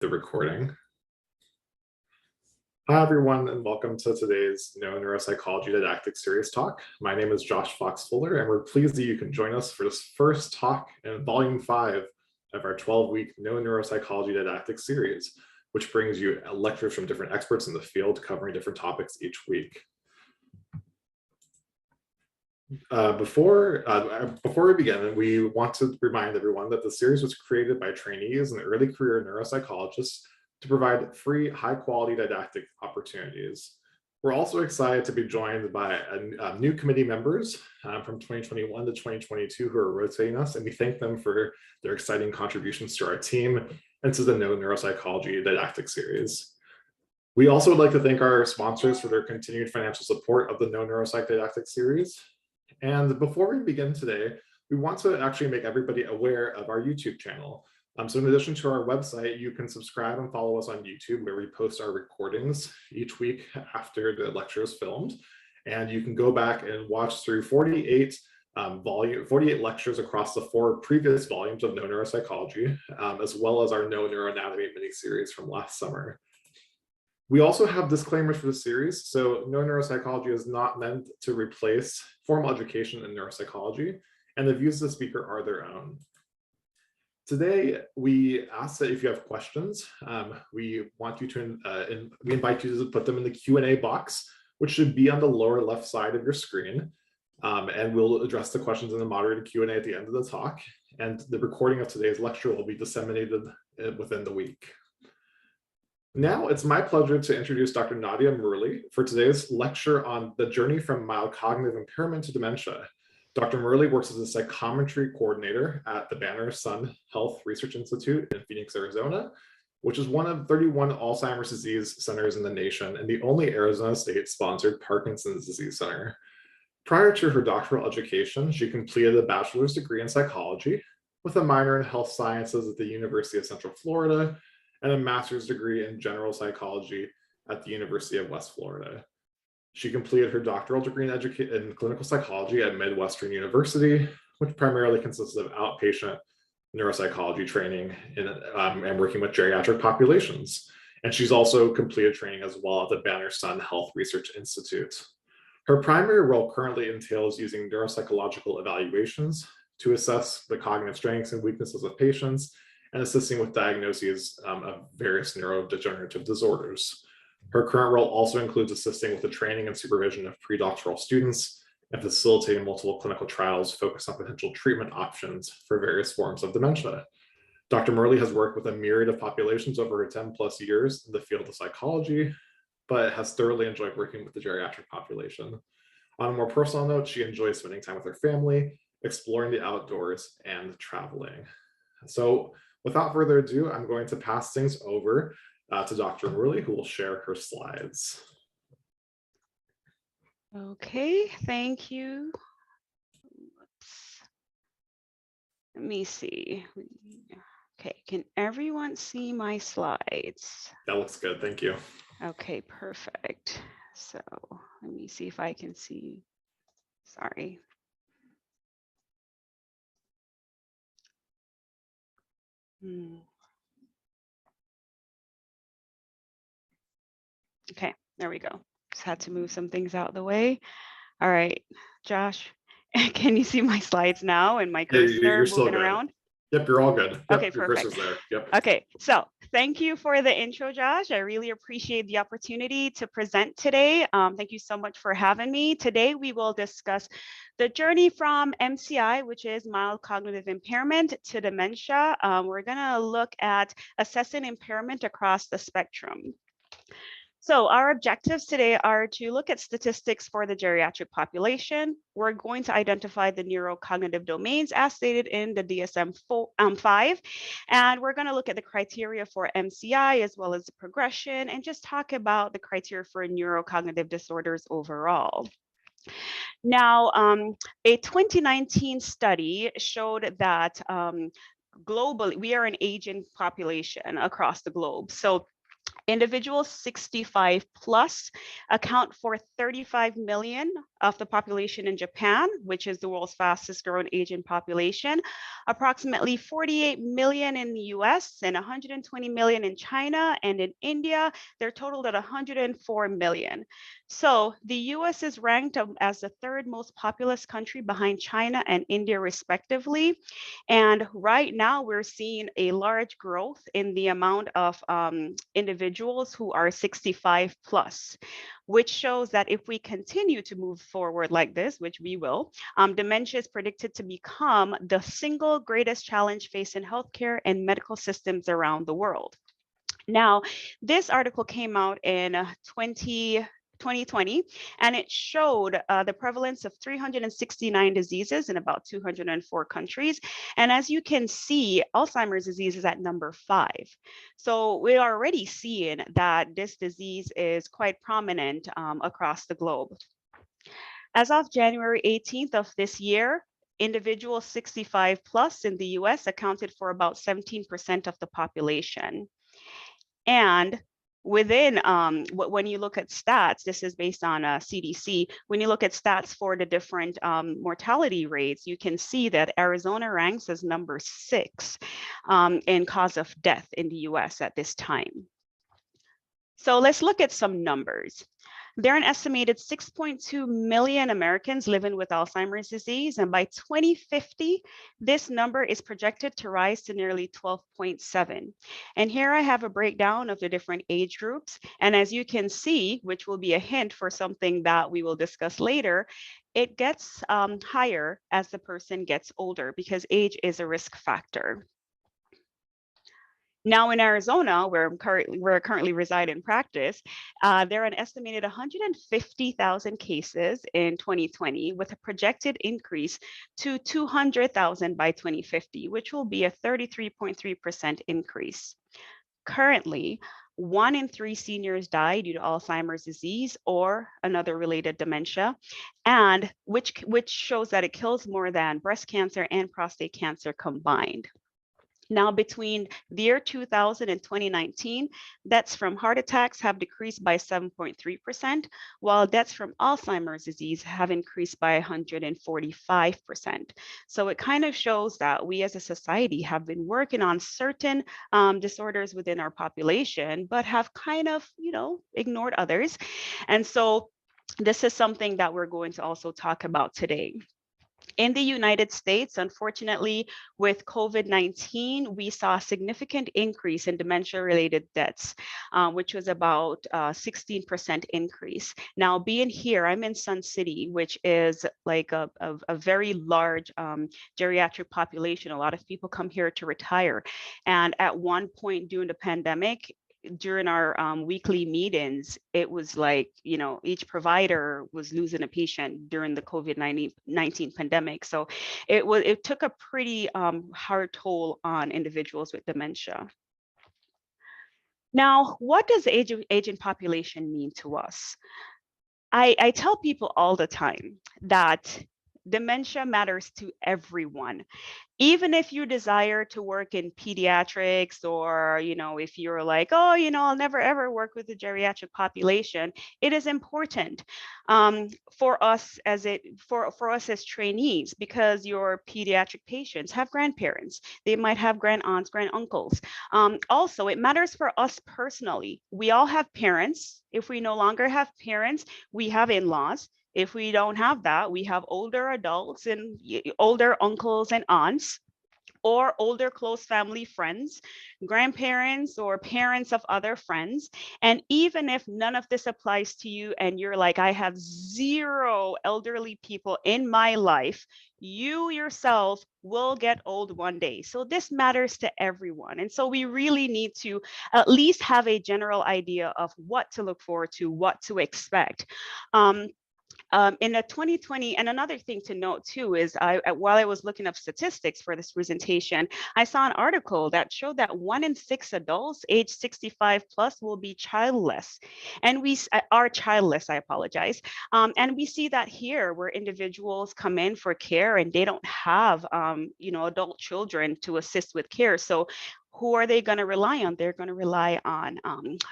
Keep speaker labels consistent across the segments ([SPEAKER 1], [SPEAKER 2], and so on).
[SPEAKER 1] the recording. Hi, everyone, and welcome to today's Neuropsychology Didactic Series talk. My name is Josh Fox-Fuller, and we're pleased that you can join us for this first talk in Volume 5 of our 12-week Neuropsychology Didactic Series, which brings you lectures from different experts in the field covering different topics each week. Before we begin, we want to remind everyone that the series was created by trainees and early career neuropsychologists to provide free, high-quality didactic opportunities. We're also excited to be joined by new committee members from 2021 to 2022 who are rotating us, and we thank them for their exciting contributions to our team and to the Neuropsychology Didactic Series. We also would like to thank our sponsors for their continued financial support of the Neuropsych Didactic Series. And before we begin today, we want to actually make everybody aware of our YouTube channel. So in addition to our website, you can subscribe and follow us on YouTube, where we post our recordings each week after the lecture is filmed. And you can go back and watch through 48 lectures across the 4 previous volumes of No Neuropsychology, as well as our No Neuroanatomy mini-series from last summer. We also have disclaimers for the series. So No Neuropsychology is not meant to replace formal education in neuropsychology, and the views of the speaker are their own. Today, we ask that if you have questions, we invite you to put them in the Q&A box, which should be on the lower left side of your screen. And we'll address the questions in the moderated Q&A at the end of the talk. And the recording of today's lecture will be disseminated within the week. Now, it's my pleasure to introduce Dr. Nadia Murli for today's lecture on the journey from mild cognitive impairment to dementia. Dr. Murli works as a psychometry coordinator at the Banner Sun Health Research Institute in Phoenix, Arizona, which is one of 31 Alzheimer's disease centers in the nation and the only Arizona state-sponsored Parkinson's disease center. Prior to her doctoral education, she completed a bachelor's degree in psychology with a minor in health sciences at the University of Central Florida and a master's degree in general psychology at the University of West Florida. She completed her doctoral degree in clinical psychology at Midwestern University, which primarily consists of outpatient neuropsychology training and working with geriatric populations. And she's also completed training as well at the Banner Sun Health Research Institute. Her primary role currently entails using neuropsychological evaluations to assess the cognitive strengths and weaknesses of patients and assisting with diagnoses of various neurodegenerative disorders. Her current role also includes assisting with the training and supervision of pre-doctoral students and facilitating multiple clinical trials focused on potential treatment options for various forms of dementia. Dr. Murli has worked with a myriad of populations over her 10+ years in the field of psychology, but has thoroughly enjoyed working with the geriatric population. On a more personal note, she enjoys spending time with her family, exploring the outdoors, and traveling. So without further ado, I'm going to pass things over to Dr. Murli, who will share her slides.
[SPEAKER 2] Okay, thank you. Let me see. Okay, can everyone see my slides?
[SPEAKER 1] That looks good, thank you.
[SPEAKER 2] Okay, perfect. So let me see if I can see. Sorry. Okay, there we go. Just had to move some things out of the way. All right, Josh, can you see my slides now and my cursor moving around?
[SPEAKER 1] Yep, you're all good. Yep,
[SPEAKER 2] okay,
[SPEAKER 1] your
[SPEAKER 2] perfect.
[SPEAKER 1] cursor's there. Yep.
[SPEAKER 2] Okay, so thank you for the intro, Josh. I really appreciate the opportunity to present today. Thank you so much for having me. Today, we will discuss the journey from MCI, which is mild cognitive impairment, to dementia. We're gonna look at assessing impairment across the spectrum. So our objectives today are to look at statistics for the geriatric population. We're going to identify the neurocognitive domains as stated in the DSM-5, and we're going to look at the criteria for MCI as well as the progression, and just talk about the criteria for neurocognitive disorders overall. Now, a 2019 study showed that globally, we are an aging population across the globe. So individuals 65 plus account for 35 million of the population in Japan, which is the world's fastest growing Asian population, approximately 48 million in the US and 120 million in China, and in India, they're totaled at 104 million. So the US is ranked as the third most populous country behind China and India respectively. And right now we're seeing a large growth in the amount of individuals who are 65 plus, which shows that if we continue to move forward like this, which we will, dementia is predicted to become the single greatest challenge facing healthcare and medical systems around the world. Now, this article came out in 2020, and it showed the prevalence of 369 diseases in about 204 countries. And as you can see, Alzheimer's disease is at number 5. So we're already seeing that this disease is quite prominent across the globe. As of January 18th of this year, individuals 65 plus in the US accounted for about 17% of the population. And within, when you look at stats, this is based on CDC, when you look at stats for the different mortality rates, you can see that Arizona ranks as number 6 in cause of death in the US at this time. So let's look at some numbers. There are an estimated 6.2 million Americans living with Alzheimer's disease, and by 2050, this number is projected to rise to nearly 12.7. And here I have a breakdown of the different age groups. And as you can see, which will be a hint for something that we will discuss later, it gets higher as the person gets older because age is a risk factor. Now in Arizona, where I currently reside in practice, there are an estimated 150,000 cases in 2020 with a projected increase to 200,000 by 2050, which will be a 33.3% increase. Currently, 1 in 3 seniors die due to Alzheimer's disease or another related dementia, and which shows that it kills more than breast cancer and prostate cancer combined. Now, between the year 2000 and 2019, deaths from heart attacks have decreased by 7.3%, while deaths from Alzheimer's disease have increased by 145%. So it kind of shows that we as a society have been working on certain disorders within our population, but have kind of, ignored others. And so this is something that we're going to also talk about today. In the United States, unfortunately, with COVID-19, we saw a significant increase in dementia-related deaths, which was about 16% increase. Now, being here, I'm in Sun City, which is like a very large geriatric population. A lot of people come here to retire. And at one point during the pandemic, during our weekly meetings, it was like, each provider was losing a patient during the COVID-19 pandemic. So it took a pretty hard toll on individuals with dementia. Now, what does aging population mean to us? I tell people all the time that dementia matters to everyone. Even if you desire to work in pediatrics, or, if you're like, oh, I'll never ever work with the geriatric population, it is important for us as trainees, because your pediatric patients have grandparents. They might have grand aunts, grand uncles. Also, it matters for us personally. We all have parents. If we no longer have parents, we have in-laws. If we don't have that, we have older adults and older uncles and aunts, or older close family friends, grandparents, or parents of other friends. And even if none of this applies to you and you're like, I have 0 elderly people in my life, you yourself will get old one day. So this matters to everyone. And so we really need to at least have a general idea of what to look forward to, what to expect. In the 2020, and another thing to note too is, while I was looking up statistics for this presentation, I saw an article that showed that 1 in 6 adults age 65 plus will be childless, and we are childless. I apologize. And we see that here, where individuals come in for care and they don't have, adult children to assist with care. So who are they going to rely on? They're going to rely on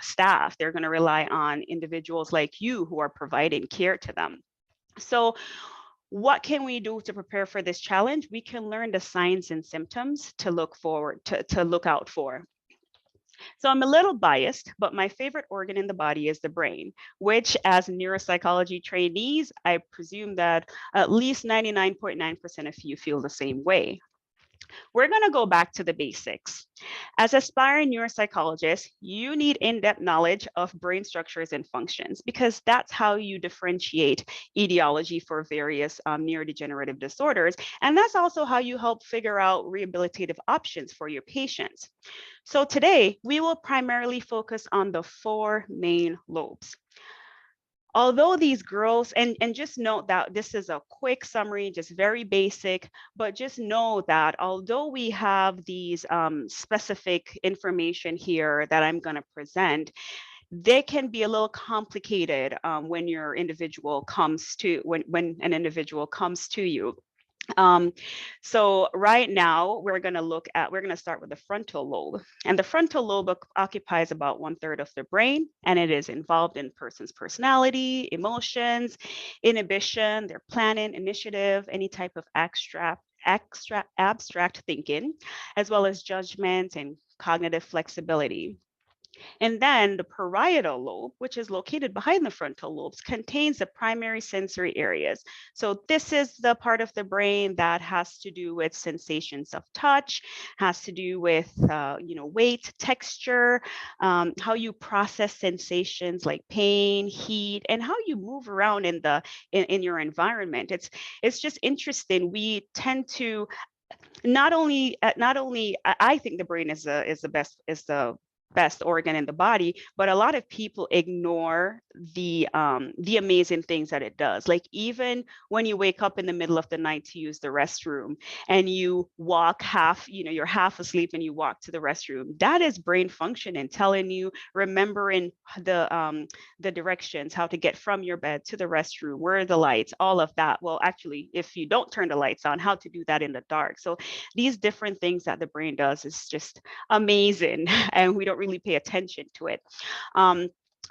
[SPEAKER 2] staff. They're going to rely on individuals like you who are providing care to them. So what can we do to prepare for this challenge? We can learn the signs and symptoms to look to look out for. So I'm a little biased, but my favorite organ in the body is the brain, which as neuropsychology trainees, I presume that at least 99.9% of you feel the same way. We're going to go back to the basics. As aspiring neuropsychologists, you need in-depth knowledge of brain structures and functions because that's how you differentiate etiology for various neurodegenerative disorders. And that's also how you help figure out rehabilitative options for your patients. So today, we will primarily focus on the four main lobes. Although these girls, and just note that this is a quick summary, just very basic, but just know that although we have these specific information here that I'm going to present, they can be a little complicated when your individual comes to, when an individual comes to you. So right now we're going to start with the frontal lobe, and the frontal lobe occupies about 1/3 of the brain, and it is involved in person's personality, emotions, inhibition, their planning, initiative, any type of abstract thinking, as well as judgment and cognitive flexibility. And then the parietal lobe, which is located behind the frontal lobes, contains the primary sensory areas. So this is the part of the brain that has to do with sensations of touch, has to do with weight, texture, how you process sensations like pain, heat, and how you move around in your environment. It's just interesting. We tend to not only I think the brain is the best organ in the body, but a lot of people ignore the amazing things that it does. Like even when you wake up in the middle of the night to use the restroom and you walk you're half asleep and you walk to the restroom, that is brain functioning, telling you, remembering the directions, how to get from your bed to the restroom, where are the lights, all of that. Well, actually, if you don't turn the lights on, how to do that in the dark. So these different things that the brain does is just amazing, and we don't really pay attention to it.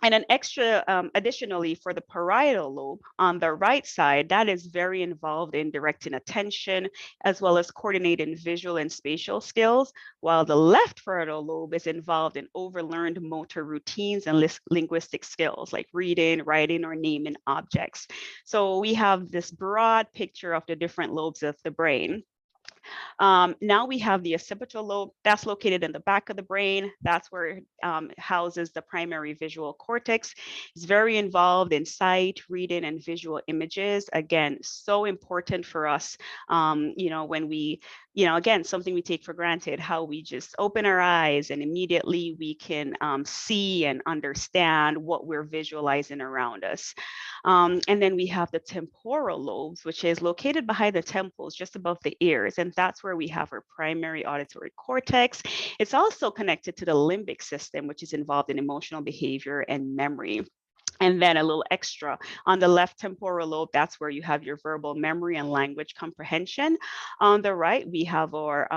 [SPEAKER 2] And an additionally, for the parietal lobe on the right side, that is very involved in directing attention as well as coordinating visual and spatial skills, while the left parietal lobe is involved in overlearned motor routines and linguistic skills like reading, writing, or naming objects. So we have this broad picture of the different lobes of the brain. Now we have the occipital lobe that's located in the back of the brain. That's where it houses the primary visual cortex. It's very involved in sight, reading, and visual images. Again, so important for us, when we, again, something we take for granted, how we just open our eyes and immediately we can see and understand what we're visualizing around us. And then we have the temporal lobes, which is located behind the temples, just above the ears. And that's where we have our primary auditory cortex. It's also connected to the limbic system, which is involved in emotional behavior and memory. And then a little extra on the left temporal lobe, that's where you have your verbal memory and language comprehension. On the right, we have our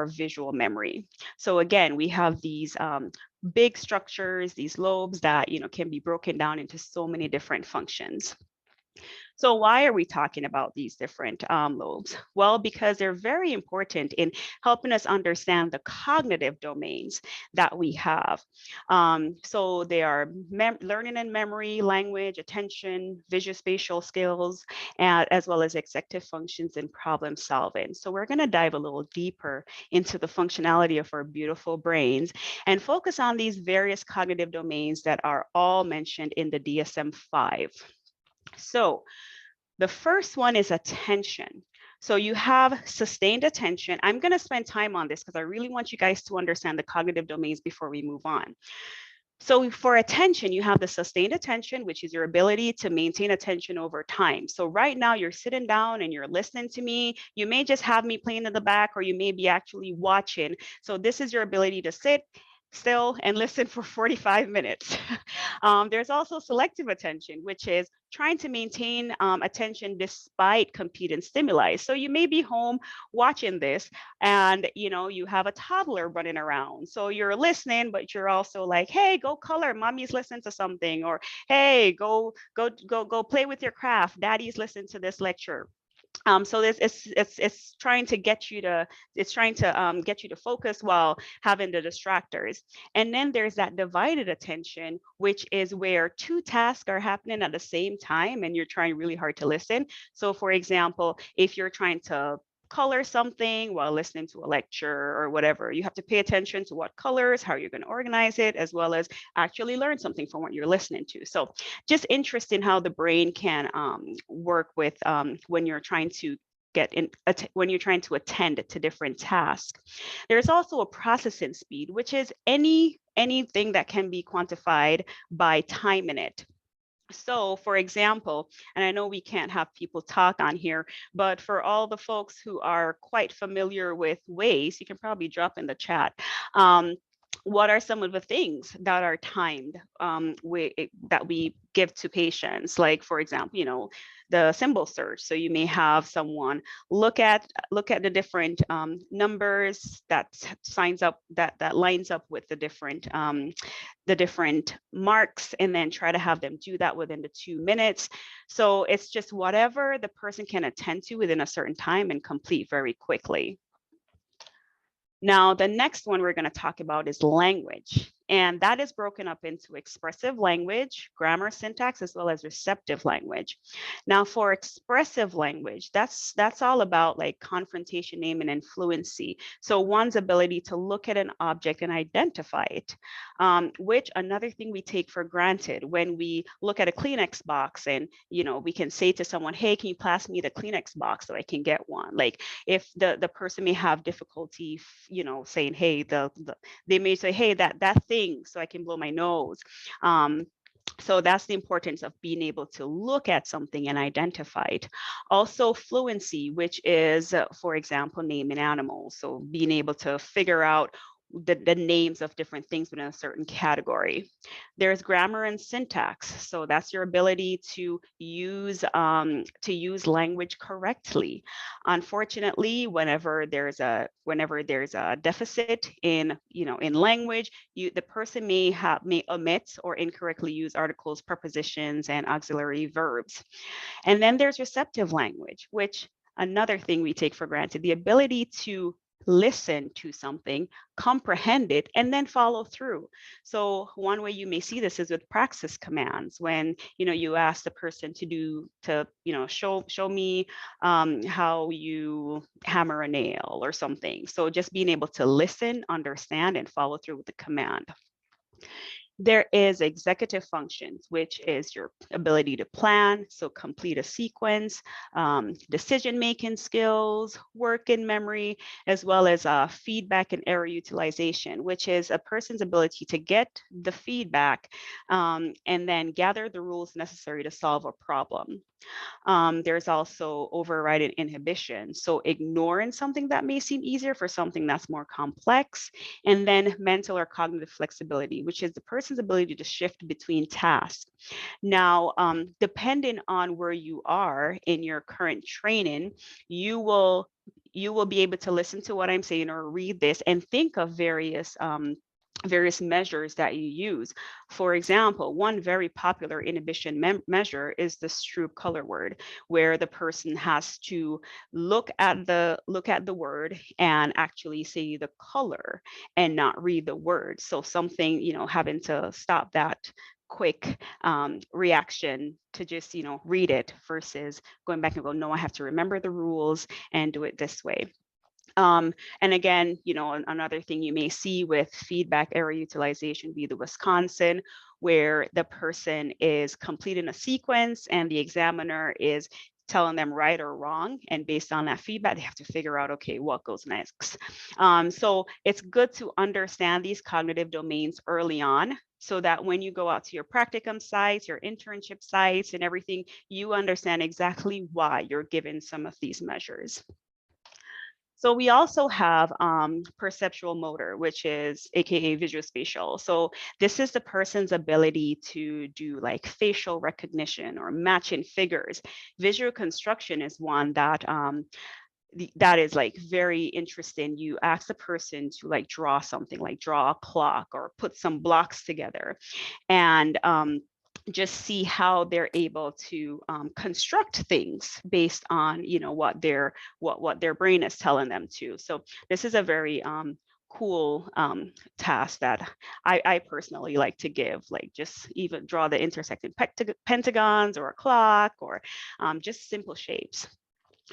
[SPEAKER 2] visual memory. So again, we have these big structures, these lobes that can be broken down into so many different functions. So why are we talking about these different lobes? Well, because they're very important in helping us understand the cognitive domains that we have. So they are learning and memory, language, attention, visuospatial skills, as well as executive functions and problem solving. So we're going to dive a little deeper into the functionality of our beautiful brains and focus on these various cognitive domains that are all mentioned in the DSM-5. So the first one is attention. So you have sustained attention. I'm going to spend time on this because I really want you guys to understand the cognitive domains before we move on. So for attention, you have the sustained attention, which is your ability to maintain attention over time. So right now you're sitting down and you're listening to me. You may just have me playing in the back, or you may be actually watching. So this is your ability to sit, still and listen for 45 minutes. There's also selective attention, which is trying to maintain attention despite competing stimuli. So you may be home watching this and you have a toddler running around. So you're listening, but you're also like, hey, go color, mommy's listening to something, or hey, go play with your craft, daddy's listening to this lecture. So this it's trying to get you to get you to focus while having the distractors. And then there's that divided attention, which is where two tasks are happening at the same time and you're trying really hard to listen. So for example, if you're trying to color something while listening to a lecture or whatever, you have to pay attention to what colors, how you're going to organize it, as well as actually learn something from what you're listening to. So just interesting how the brain can work with when you're trying to when you're trying to attend to different tasks. There's also a processing speed, which is anything that can be quantified by time in it. So for example, and I know we can't have people talk on here, but for all the folks who are quite familiar with Waze, you can probably drop in the chat. What are some of the things that are timed that we give to patients? Like, for example, the symbol search. So you may have someone look at the different numbers that lines up with the different marks, and then try to have them do that within the 2 minutes. So it's just whatever the person can attend to within a certain time and complete very quickly. Now, the next one we're going to talk about is language. And that is broken up into expressive language, grammar, syntax, as well as receptive language. Now, for expressive language, that's all about like confrontation, naming, and fluency. So one's ability to look at an object and identify it, which another thing we take for granted when we look at a Kleenex box and, we can say to someone, hey, can you pass me the Kleenex box so I can get one? Like if the person may have difficulty, saying, hey, they may say, hey, that thing, so I can blow my nose. So that's the importance of being able to look at something and identify it. Also fluency, which is, for example, naming animals. So being able to figure out the names of different things within a certain category. There's grammar and syntax. So that's your ability to use language correctly. Unfortunately, whenever there's a deficit in language, the person may omit or incorrectly use articles, prepositions, and auxiliary verbs. And then there's receptive language, which another thing we take for granted, the ability to listen to something, comprehend it, and then follow through. So one way you may see this is with praxis commands, when you ask the person to show me how you hammer a nail or something. So just being able to listen, understand, and follow through with the command. There is executive functions, which is your ability to plan, so complete a sequence, decision-making skills, work in memory, as well as feedback and error utilization, which is a person's ability to get the feedback and then gather the rules necessary to solve a problem. There's also overriding inhibition, so ignoring something that may seem easier for something that's more complex. And then mental or cognitive flexibility, which is the person's ability to shift between tasks. Now, depending on where you are in your current training, you will be able to listen to what I'm saying or read this and think of various measures that you use. For example, one very popular inhibition measure is the Stroop color word, where the person has to look at the word and actually say the color and not read the word. So something, having to stop that quick reaction to just read it versus going back and go, no, I have to remember the rules and do it this way. And again, another thing you may see with feedback error utilization be the Wisconsin, where the person is completing a sequence and the examiner is telling them right or wrong. And based on that feedback, they have to figure out, okay, what goes next? So it's good to understand these cognitive domains early on, so that when you go out to your practicum sites, your internship sites and everything, you understand exactly why you're given some of these measures. So we also have perceptual motor, which is AKA visuospatial. So this is the person's ability to do like facial recognition or matching figures. Visual construction is one that that is like very interesting. You ask the person to like draw something, like draw a clock or put some blocks together, and just see how they're able to construct things based on, you know, what their brain is telling them to. So this is a very cool task that I personally like to give, like just even draw the intersecting pentagons or a clock, or just simple shapes.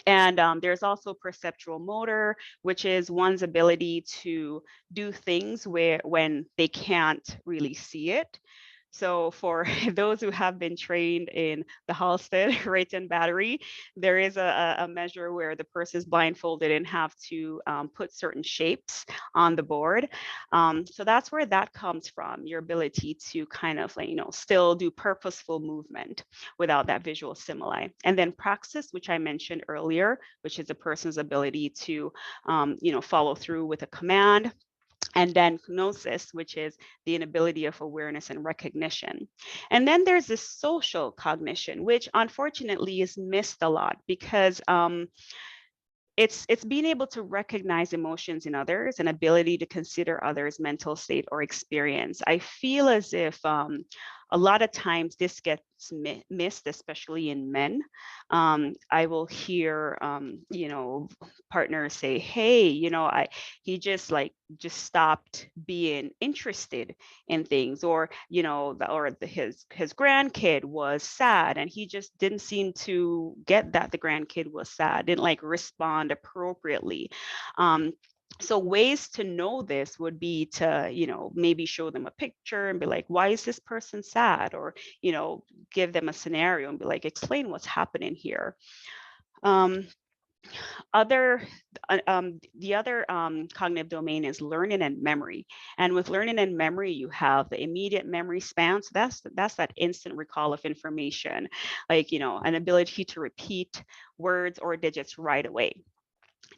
[SPEAKER 2] And there's also perceptual motor, which is one's ability to do things when they can't really see it. So for those who have been trained in the Halsted rate and battery, there is a measure where the person is blindfolded and have to put certain shapes on the board. So that's where that comes from, your ability to kind of like, you know, still do purposeful movement without that visual stimuli. And then praxis, which I mentioned earlier, which is a person's ability to, you know, follow through with a command. And then gnosis, which is the inability of awareness and recognition. And then there's this social cognition, which unfortunately is missed a lot, because it's being able to recognize emotions in others and ability to consider others' mental state or experience. I feel as if a lot of times this gets missed, especially in men. I will hear, you know, partners say, "Hey, you know, he just stopped being interested in things," or you know, his grandkid was sad and he just didn't seem to get that the grandkid was sad, didn't like respond appropriately. So ways to know this would be to, you know, maybe show them a picture and be like, why is this person sad? Or, you know, give them a scenario and be like, explain what's happening here. The other cognitive domain is learning and memory. And with learning and memory, you have the immediate memory span. So that's that instant recall of information, like, you know, an ability to repeat words or digits right away.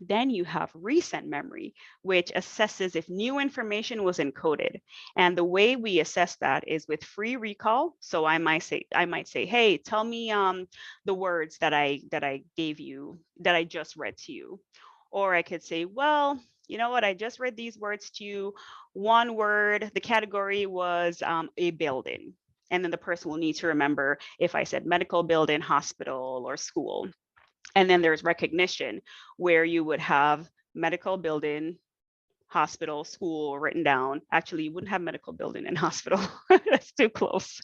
[SPEAKER 2] Then you have recent memory, which assesses if new information was encoded. And the way we assess that is with free recall. So I might say, hey, tell me the words that I gave you, that I just read to you. Or I could say, well, you know what, I just read these words to you. One word, the category was a building. And then the person will need to remember if I said medical building, hospital, or school. And then there's recognition, where you would have medical building, hospital, school written down. Actually, you wouldn't have medical building and hospital. That's too close.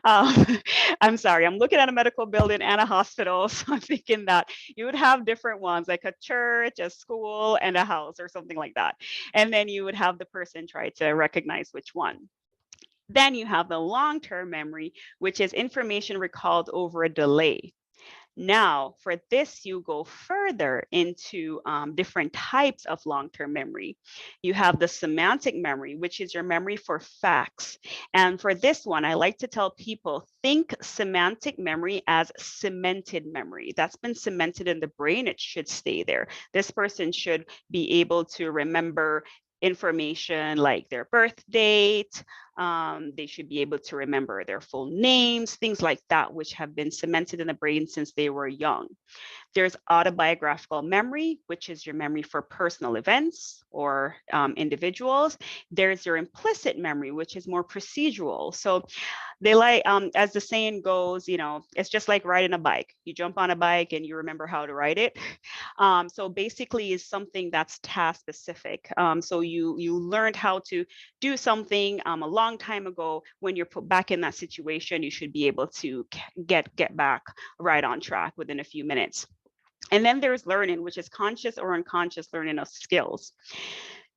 [SPEAKER 2] I'm sorry, I'm looking at a medical building and a hospital. So I'm thinking that you would have different ones, like a church, a school, and a house or something like that. And then you would have the person try to recognize which one. Then you have the long-term memory, which is information recalled over a delay. Now, for this, you go further into different types of long-term memory. You have the semantic memory, which is your memory for facts. And for this one, I like to tell people, think semantic memory as cemented memory. That's been cemented in the brain. It should stay there. This person should be able to remember information like their birth date. They should be able to remember their full names, things like that, which have been cemented in the brain since they were young. There's autobiographical memory, which is your memory for personal events or individuals. There's your implicit memory, which is more procedural. So they like, as the saying goes, you know, it's just like riding a bike. You jump on a bike and you remember how to ride it. So basically is something that's task specific. So you learned how to do something a long time ago. When you're put back in that situation, you should be able to get back right on track within a few minutes. And then there's learning, which is conscious or unconscious learning of skills.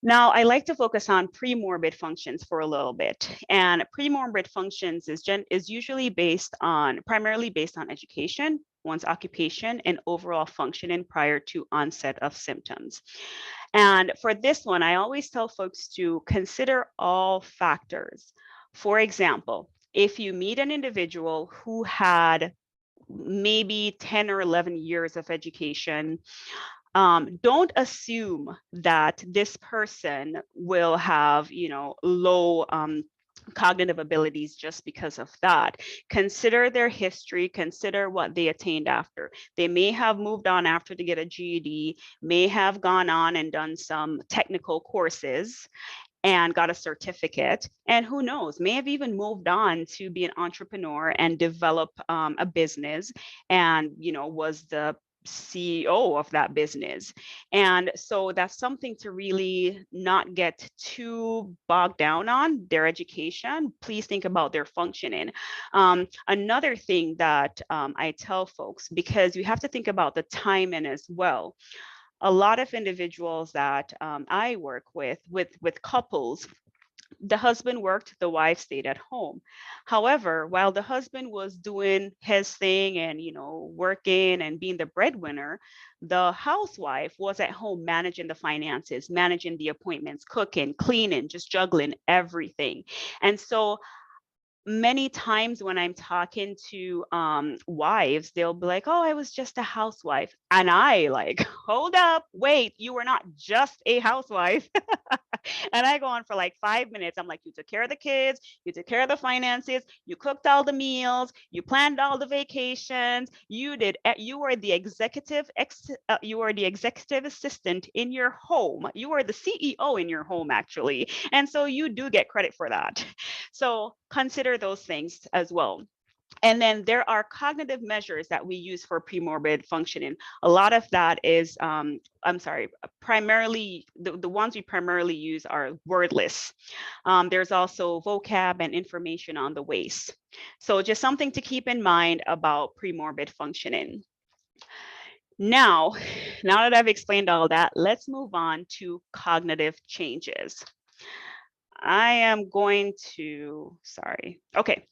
[SPEAKER 2] Now, I like to focus on premorbid functions for a little bit. And premorbid functions is usually primarily based on education, one's occupation, and overall functioning prior to onset of symptoms. And for this one, I always tell folks to consider all factors. For example, if you meet an individual who had maybe 10 or 11 years of education, don't assume that this person will have, low cognitive abilities just because of that. Consider their history, consider what they attained after. They may have moved on after to get a GED, may have gone on and done some technical courses and got a certificate, and who knows, may have even moved on to be an entrepreneur and develop a business, and was the CEO of that business. And so that's something to really not get too bogged down on their education. Please think about their functioning. Another thing that I tell folks, because you have to think about the timing as well. A lot of individuals that I work with couples, the husband worked, the wife stayed at home. However, while the husband was doing his thing and, working and being the breadwinner, the housewife was at home managing the finances, managing the appointments, cooking, cleaning, just juggling everything. And so many times when I'm talking to wives, they'll be like, oh, I was just a housewife. And I like, hold up, wait, you were not just a housewife. And I go on for like 5 minutes. I'm like, you took care of the kids, you took care of the finances, you cooked all the meals, you planned all the vacations, you were the executive assistant in your home. You were the CEO in your home, actually. And so you do get credit for that. So consider those things as well. And then there are cognitive measures that we use for premorbid functioning. A lot of that is, primarily, the ones we primarily use are wordless. There's also vocab and information on the waist. So just something to keep in mind about premorbid functioning. Now that I've explained all that, let's move on to cognitive changes. I am going to, okay.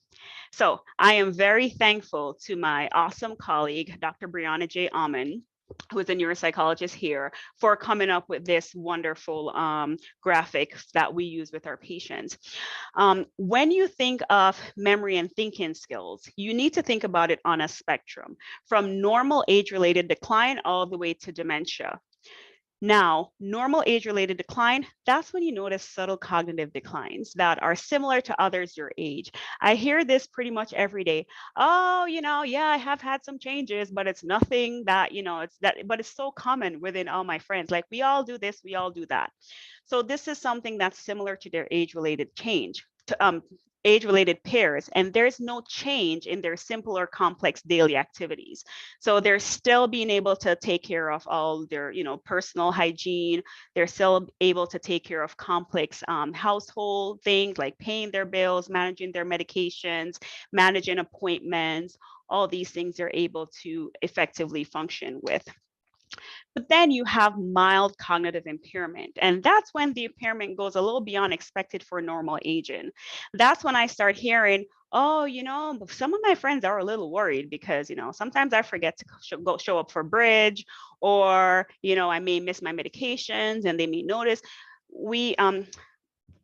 [SPEAKER 2] So I am very thankful to my awesome colleague, Dr. Brianna J. Amon, who is a neuropsychologist here, for coming up with this wonderful graphic that we use with our patients. When you think of memory and thinking skills, you need to think about it on a spectrum, from normal age-related decline all the way to dementia. Now, normal age-related decline, that's when you notice subtle cognitive declines that are similar to others your age. I hear this pretty much every day. Oh, yeah, I have had some changes, but it's nothing that, but it's so common within all my friends. Like, we all do this, we all do that. So this is something that's similar to their age-related change, age-related pairs, and there's no change in their simple or complex daily activities. So they're still being able to take care of all their, personal hygiene. They're still able to take care of complex household things like paying their bills, managing their medications, managing appointments. All these things they're able to effectively function with. But then you have mild cognitive impairment. And that's when the impairment goes a little beyond expected for normal aging. That's when I start hearing, oh, some of my friends are a little worried because, sometimes I forget to show up for bridge, or, I may miss my medications and they may notice. We,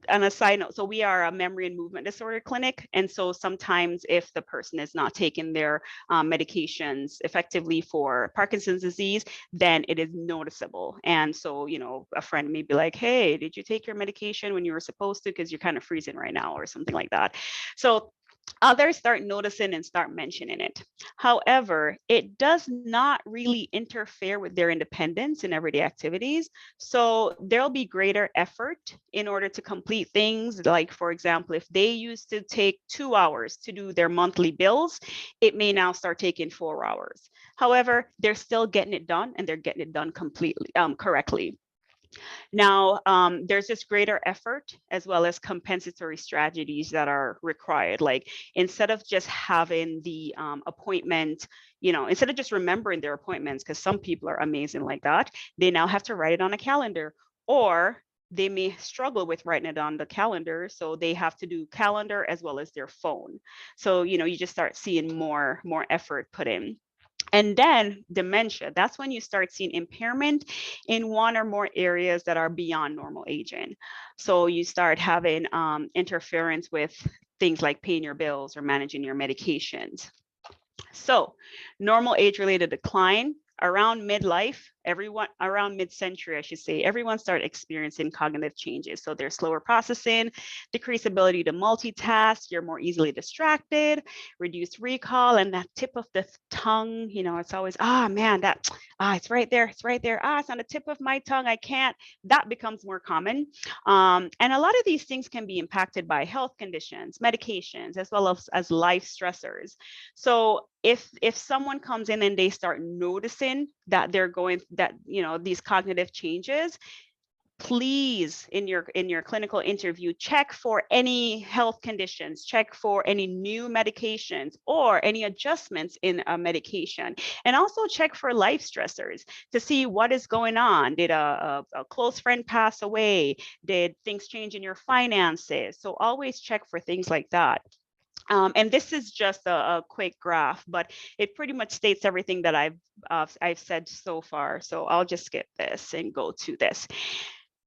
[SPEAKER 2] on a side note, so we are a memory and movement disorder clinic. And so sometimes if the person is not taking their medications effectively for Parkinson's disease, then it is noticeable. And so, a friend may be like, hey, did you take your medication when you were supposed to? Because you're kind of freezing right now, or something like that. So others start noticing and start mentioning it. However, it does not really interfere with their independence in everyday activities. So there'll be greater effort in order to complete things. Like, for example, if they used to take 2 hours to do their monthly bills, it may now start taking 4 hours. However, they're still getting it done, and they're getting it done completely, correctly. Now, there's this greater effort as well as compensatory strategies that are required. Like, instead of just having the appointment, instead of just remembering their appointments, because some people are amazing like that, they now have to write it on a calendar, or they may struggle with writing it on the calendar. So they have to do calendar as well as their phone. So, you just start seeing more effort put in. And then dementia, that's when you start seeing impairment in one or more areas that are beyond normal aging. So you start having interference with things like paying your bills or managing your medications. So normal age-related decline around midlife, everyone around mid-century, I should say, everyone started experiencing cognitive changes. So there's slower processing, decreased ability to multitask, you're more easily distracted, reduced recall, and that tip of the tongue, it's always, man, it's right there, it's right there. It's on the tip of my tongue, I can't. That becomes more common. And a lot of these things can be impacted by health conditions, medications, as well as life stressors. So if someone comes in and they start noticing that they're these cognitive changes, please in your clinical interview check for any health conditions, check for any new medications or any adjustments in a medication, and also check for life stressors to see what is going on. Did a close friend pass away? Did things change in your finances? So always check for things like that. And this is just a quick graph, but it pretty much states everything that I've said so far. So I'll just skip this and go to this.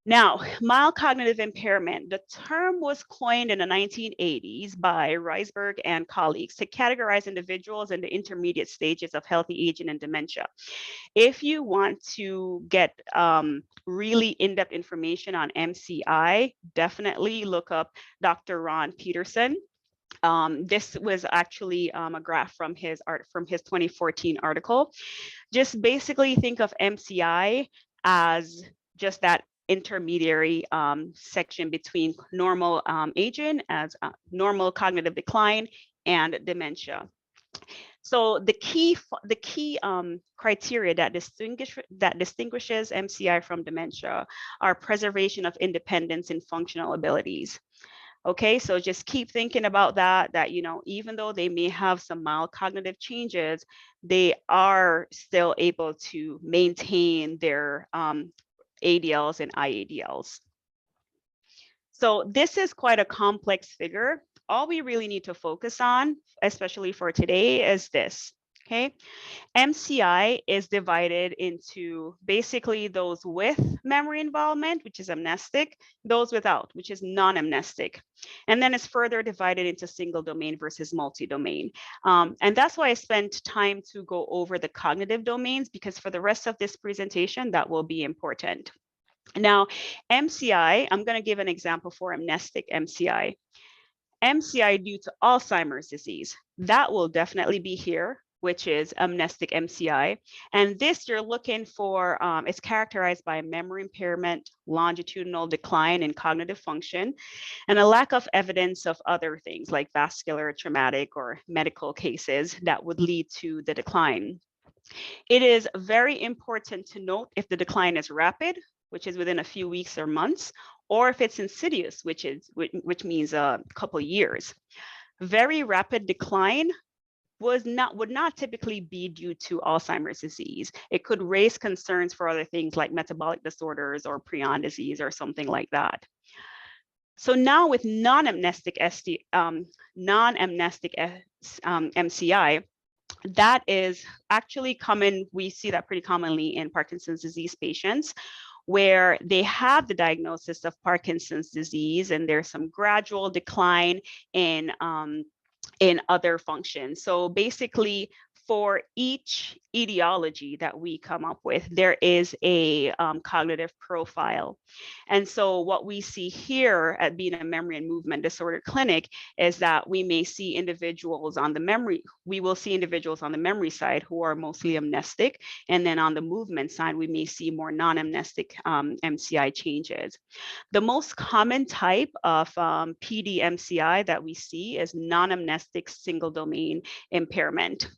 [SPEAKER 2] Now, mild cognitive impairment, the term was coined in the 1980s by Reisberg and colleagues to categorize individuals in the intermediate stages of healthy aging and dementia. If you want to get really in-depth information on MCI, definitely look up Dr. Ron Peterson. This was actually a graph from his 2014 article. Just basically think of MCI as just that intermediary section between normal aging, as normal cognitive decline, and dementia. So the key criteria that distinguishes MCI from dementia are preservation of independence and functional abilities. Okay, so just keep thinking about that, even though they may have some mild cognitive changes, they are still able to maintain their ADLs and IADLs. So this is quite a complex figure. All we really need to focus on, especially for today, is this. Okay, MCI is divided into basically those with memory involvement, which is amnestic, those without, which is non-amnestic. And then it's further divided into single domain versus multi-domain. And that's why I spent time to go over the cognitive domains, because for the rest of this presentation, that will be important. Now, MCI, I'm going to give an example for amnestic MCI. MCI due to Alzheimer's disease, that will definitely be here, which is amnestic MCI. And this you're looking for, it's characterized by memory impairment, longitudinal decline in cognitive function, and a lack of evidence of other things like vascular, traumatic, or medical cases that would lead to the decline. It is very important to note if the decline is rapid, which is within a few weeks or months, or if it's insidious, which means a couple of years. Very rapid decline would not typically be due to Alzheimer's disease. It could raise concerns for other things like metabolic disorders or prion disease or something like that. So now with non-amnestic MCI, that is actually common. We see that pretty commonly in Parkinson's disease patients, where they have the diagnosis of Parkinson's disease and there's some gradual decline in other functions. So basically, for each etiology that we come up with, there is a cognitive profile. And so what we see here at being a memory and movement disorder clinic is that we may see individuals on the memory, side who are mostly amnestic. And then on the movement side, we may see more non-amnestic MCI changes. The most common type of PD-MCI that we see is non-amnestic single domain impairment.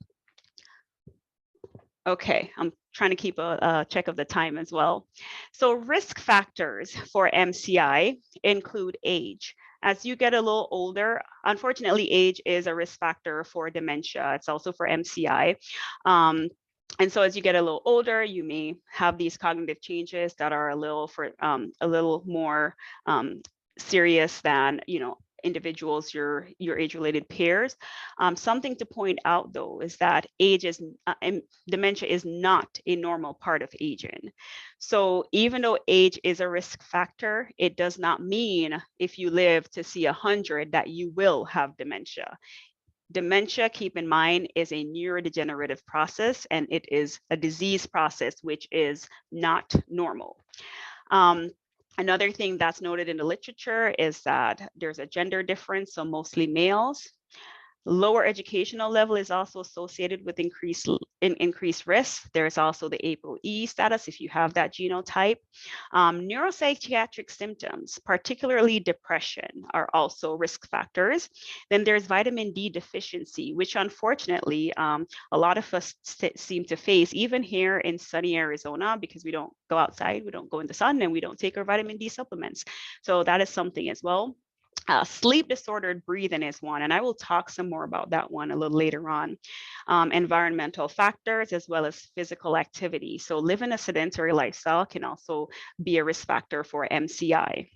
[SPEAKER 2] Okay, I'm trying to keep a check of the time as well. So risk factors for MCI include age. As you get a little older, unfortunately, age is a risk factor for dementia. It's also for MCI. And so as you get a little older, you may have these cognitive changes that are a little more serious than, individuals, your age-related peers. Something to point out, though, is that dementia is not a normal part of aging. So even though age is a risk factor, it does not mean if you live to see 100 that you will have dementia. Dementia, keep in mind, is a neurodegenerative process, and it is a disease process, which is not normal. Another thing that's noted in the literature is that there's a gender difference, so mostly males. Lower educational level is also associated with increased risk. There's also the ApoE status if you have that genotype. Neuropsychiatric symptoms, particularly depression, are also risk factors. Then there's vitamin D deficiency, which unfortunately a lot of us seem to face, even here in sunny Arizona, because we don't go outside, we don't go in the sun, and we don't take our vitamin D supplements. So that is something as well. Sleep disordered breathing is one, and I will talk some more about that one a little later on. Environmental factors as well as physical activity. So living a sedentary lifestyle can also be a risk factor for MCI.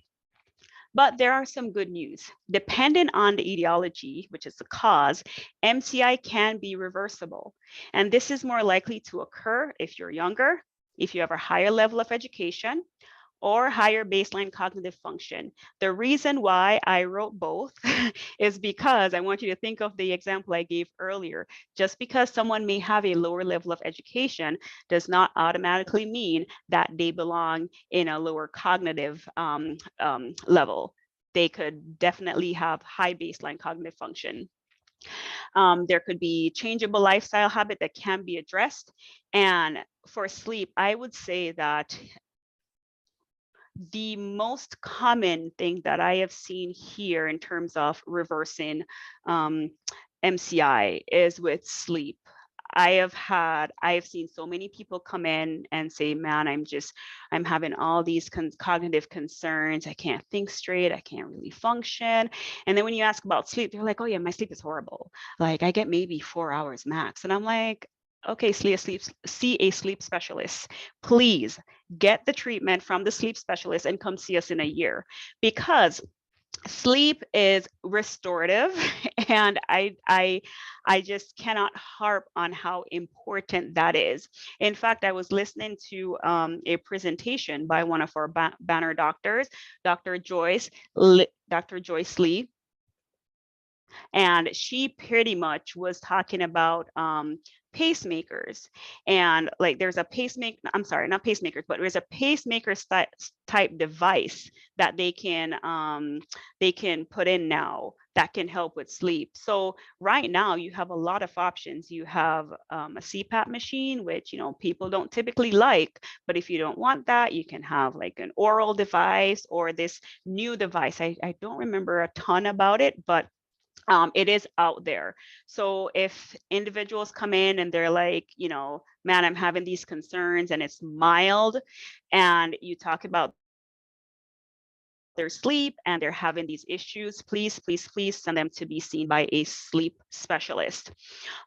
[SPEAKER 2] But there are some good news. Depending on the etiology, which is the cause, MCI can be reversible. And this is more likely to occur if you're younger, if you have a higher level of education, or higher baseline cognitive function. The reason why I wrote both is because I want you to think of the example I gave earlier. Just because someone may have a lower level of education does not automatically mean that they belong in a lower cognitive level. They could definitely have high baseline cognitive function. There could be changeable lifestyle habit that can be addressed. And for sleep, I would say that the most common thing that I have seen here in terms of reversing MCI is with sleep. I have seen so many people come in and say, man, I'm having all these cognitive concerns. I can't think straight. I can't really function. And then when you ask about sleep, they're like, oh yeah, my sleep is horrible. Like I get maybe 4 hours max. And I'm like, okay, see a sleep specialist. Please get the treatment from the sleep specialist and come see us in a year, because sleep is restorative, and I just cannot harp on how important that is. In fact, I was listening to a presentation by one of our banner doctors, Dr. Joyce Lee, and she pretty much was talking about pacemakers, and like there's a pacemaker, I'm sorry, not pacemakers, but there's a pacemaker type device that they can put in now that can help with sleep. So right now you have a lot of options. You have a CPAP machine, which people don't typically like, but if you don't want that, you can have like an oral device or this new device. I don't remember a ton about it, but it is out there. So if individuals come in and they're like, man, I'm having these concerns and it's mild, and you talk about their sleep and they're having these issues, please send them to be seen by a sleep specialist.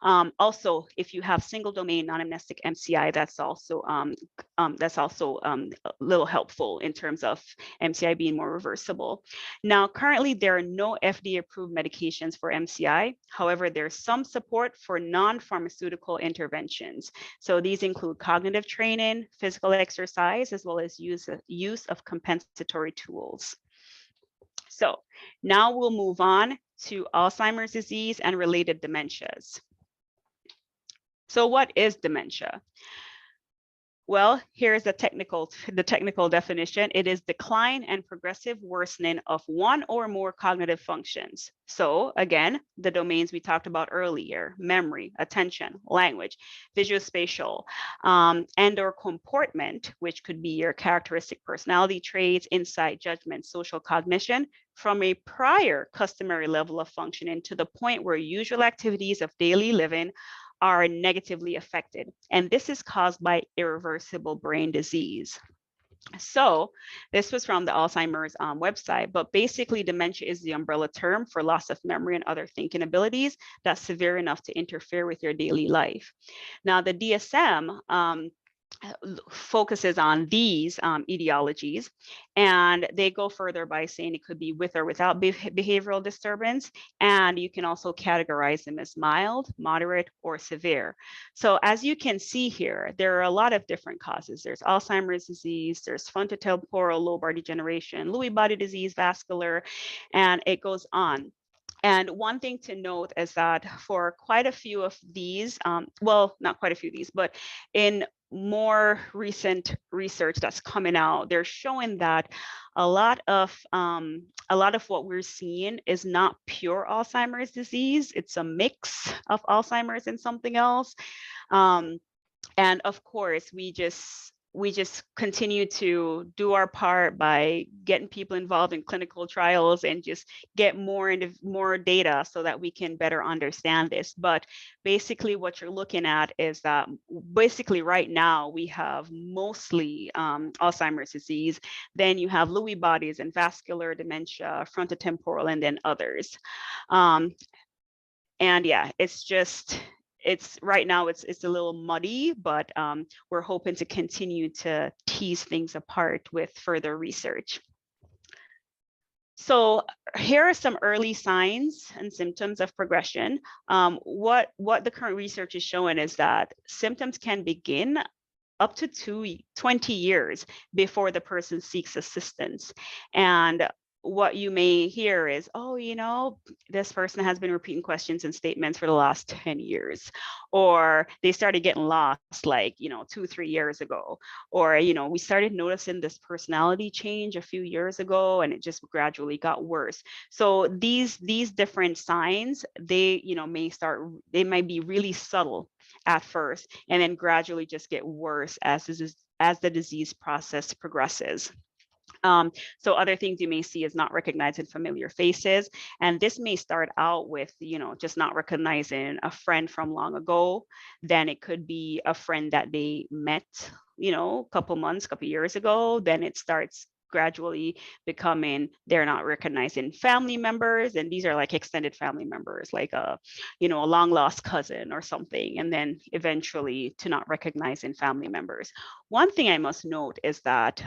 [SPEAKER 2] Also, if you have single domain non-amnestic MCI, that's also a little helpful in terms of MCI being more reversible. Now, currently there are no FDA approved medications for MCI. However, there's some support for non-pharmaceutical interventions. So these include cognitive training, physical exercise, as well as use of compensatory tools. So now we'll move on to Alzheimer's disease and related dementias. So what is dementia? Well, here's the technical definition. It is decline and progressive worsening of one or more cognitive functions. So again, the domains we talked about earlier: memory, attention, language, visuospatial, and or comportment, which could be your characteristic personality traits, insight, judgment, social cognition, from a prior customary level of functioning to the point where usual activities of daily living are negatively affected. And this is caused by irreversible brain disease. So this was from the Alzheimer's website, but basically dementia is the umbrella term for loss of memory and other thinking abilities that's severe enough to interfere with your daily life. Now, the DSM focuses on these etiologies, and they go further by saying it could be with or without behavioral disturbance, and you can also categorize them as mild, moderate, or severe. So as you can see here, there are a lot of different causes. There's Alzheimer's disease, there's frontotemporal lobar degeneration, Lewy body disease, vascular, and it goes on. And one thing to note is that for quite a few of these, well, not quite a few of these, but in more recent research that's coming out, they're showing that a lot of what we're seeing is not pure Alzheimer's disease. It's a mix of Alzheimer's and something else. And of course, we just continue to do our part by getting people involved in clinical trials and just get more data so that we can better understand this. But basically what you're looking at is that basically right now we have mostly Alzheimer's disease, then you have Lewy bodies and vascular dementia, frontotemporal, and then others. And yeah, it's right now it's a little muddy, but we're hoping to continue to tease things apart with further research. So here are some early signs and symptoms of progression. What the current research is showing is that symptoms can begin up to 20 years before the person seeks assistance. And what you may hear is, oh, you know, this person has been repeating questions and statements for the last 10 years, or they started getting lost like, 2-3 years ago, or, we started noticing this personality change a few years ago and it just gradually got worse. So these different signs, they might be really subtle at first and then gradually just get worse as the disease process progresses. So other things you may see is not recognizing familiar faces. And this may start out with, just not recognizing a friend from long ago. Then it could be a friend that they met, a couple years ago. Then it starts gradually becoming they're not recognizing family members, and these are like extended family members, like a long lost cousin or something, and then eventually to not recognizing family members. One thing I must note is that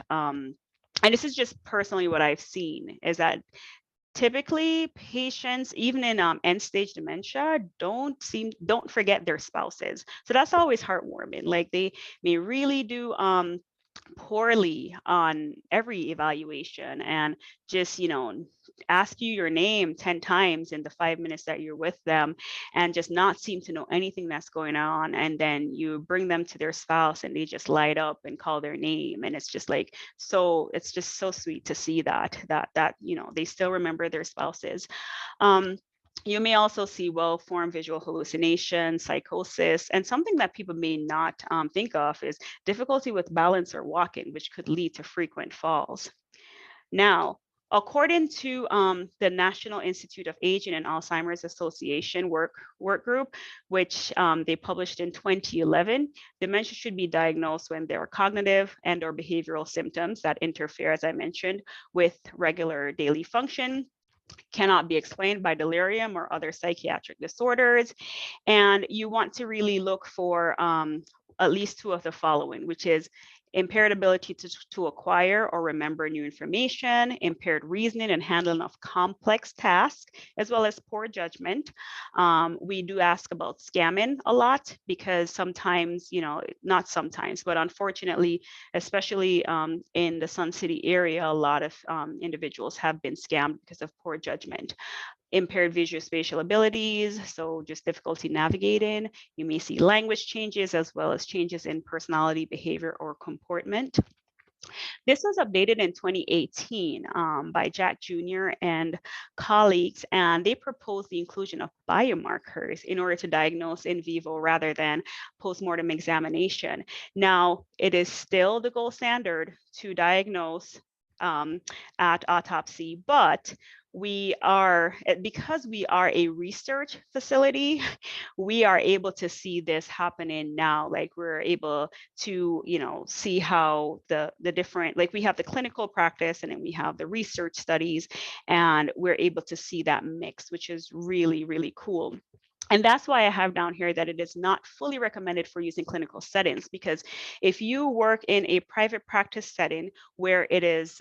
[SPEAKER 2] and this is just personally what I've seen, is that typically patients, even in end stage dementia, don't forget their spouses. So that's always heartwarming. Like they may really do poorly on every evaluation and just ask you your name 10 times in the 5 minutes that you're with them and just not seem to know anything that's going on, and then you bring them to their spouse and they just light up and call their name, and it's just like, so it's just so sweet to see that they still remember their spouses. You may also see well-formed visual hallucination, psychosis, and something that people may not think of is difficulty with balance or walking, which could lead to frequent falls. Now, according to the National Institute of Aging and Alzheimer's Association work group, which they published in 2011, dementia should be diagnosed when there are cognitive and or behavioral symptoms that interfere, as I mentioned, with regular daily function, cannot be explained by delirium or other psychiatric disorders. And you want to really look for at least two of the following, which is impaired ability to acquire or remember new information, impaired reasoning and handling of complex tasks, as well as poor judgment. We do ask about scamming a lot because sometimes, not sometimes, but unfortunately, especially in the Sun City area, a lot of individuals have been scammed because of poor judgment. Impaired visuospatial abilities, so just difficulty navigating. You may see language changes as well as changes in personality, behavior, or comportment. This was updated in 2018 by Jack Jr. and colleagues, and they proposed the inclusion of biomarkers in order to diagnose in vivo rather than postmortem examination. Now, it is still the gold standard to diagnose at autopsy, but because we are a research facility, we are able to see this happening now. Like we're able to, see how the different, like we have the clinical practice and then we have the research studies, and we're able to see that mix, which is really, really cool. And that's why I have down here that it is not fully recommended for use in clinical settings, because if you work in a private practice setting where it is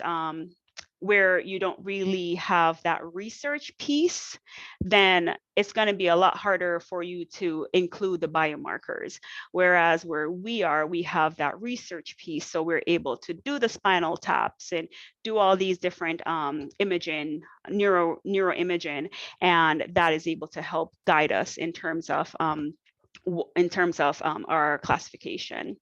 [SPEAKER 2] where you don't really have that research piece, then it's going to be a lot harder for you to include the biomarkers. Whereas where we are, we have that research piece. So we're able to do the spinal taps and do all these different imaging, neuroimaging, and that is able to help guide us in terms of our classification.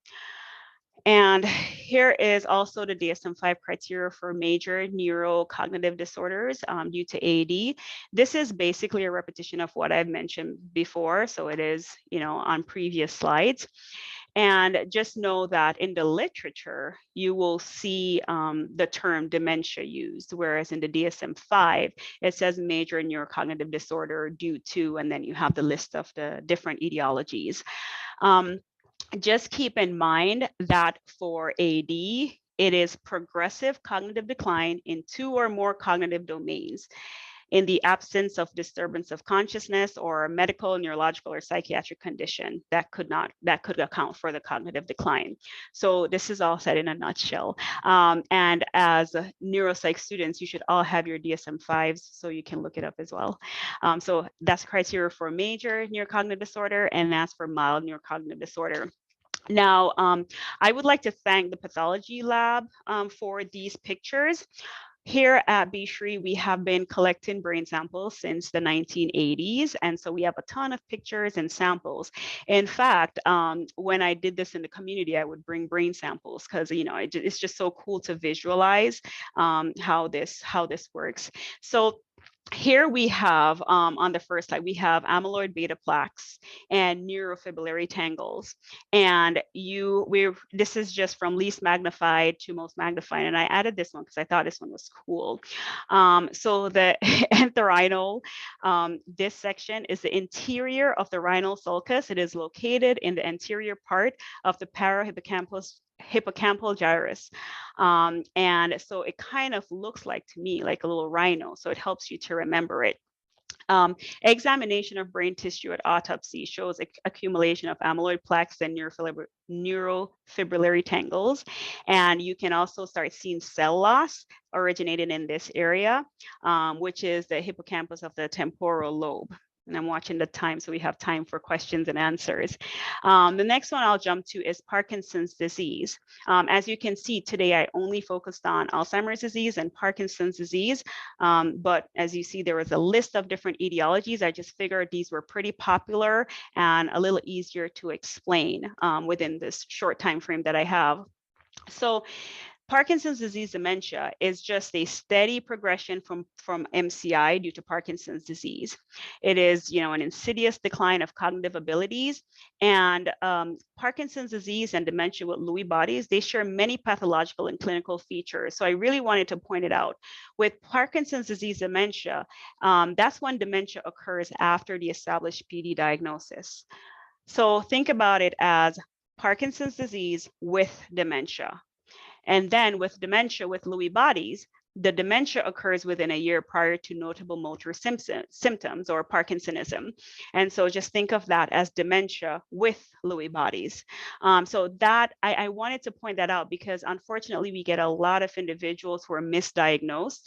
[SPEAKER 2] And here is also the DSM-5 criteria for major neurocognitive disorders due to AD. This is basically a repetition of what I've mentioned before. So it is, on previous slides. And just know that in the literature, you will see the term dementia used, whereas in the DSM-5, it says major neurocognitive disorder due to, and then you have the list of the different etiologies. Just keep in mind that for AD, it is progressive cognitive decline in 2 or more cognitive domains in the absence of disturbance of consciousness or medical, neurological, or psychiatric condition that could account for the cognitive decline. So this is all said in a nutshell. And as neuropsych students, you should all have your DSM-5s, so you can look it up as well. So that's criteria for major neurocognitive disorder, and that's for mild neurocognitive disorder. Now, I would like to thank the pathology lab for these pictures. Here at BSRI, we have been collecting brain samples since the 1980s. And so we have a ton of pictures and samples. In fact, when I did this in the community, I would bring brain samples because, it's just so cool to visualize how this works. So here we have, on the first slide, we have amyloid beta plaques and neurofibrillary tangles. And this is just from least magnified to most magnified. And I added this one because I thought this one was cool. So the entorhinal, this section is the interior of the rhinal sulcus. It is located in the anterior part of the hippocampal gyrus. And so it kind of looks like, to me, like a little rhino. So it helps you to remember it. Examination of brain tissue at autopsy shows accumulation of amyloid plaques and neurofibrillary tangles. And you can also start seeing cell loss originated in this area, which is the hippocampus of the temporal lobe. And I'm watching the time, so we have time for questions and answers. The next one I'll jump to is Parkinson's disease. As you can see today, I only focused on Alzheimer's disease and Parkinson's disease. But as you see, there was a list of different etiologies. I just figured these were pretty popular and a little easier to explain within this short time frame that I have. So Parkinson's disease dementia is just a steady progression from MCI due to Parkinson's disease. It is, an insidious decline of cognitive abilities. And Parkinson's disease and dementia with Lewy bodies, they share many pathological and clinical features. So I really wanted to point it out. With Parkinson's disease dementia, that's when dementia occurs after the established PD diagnosis. So think about it as Parkinson's disease with dementia. And then with dementia with Lewy bodies, the dementia occurs within a year prior to notable motor symptoms or Parkinsonism. And so just think of that as dementia with Lewy bodies. So that I wanted to point that out because unfortunately we get a lot of individuals who are misdiagnosed.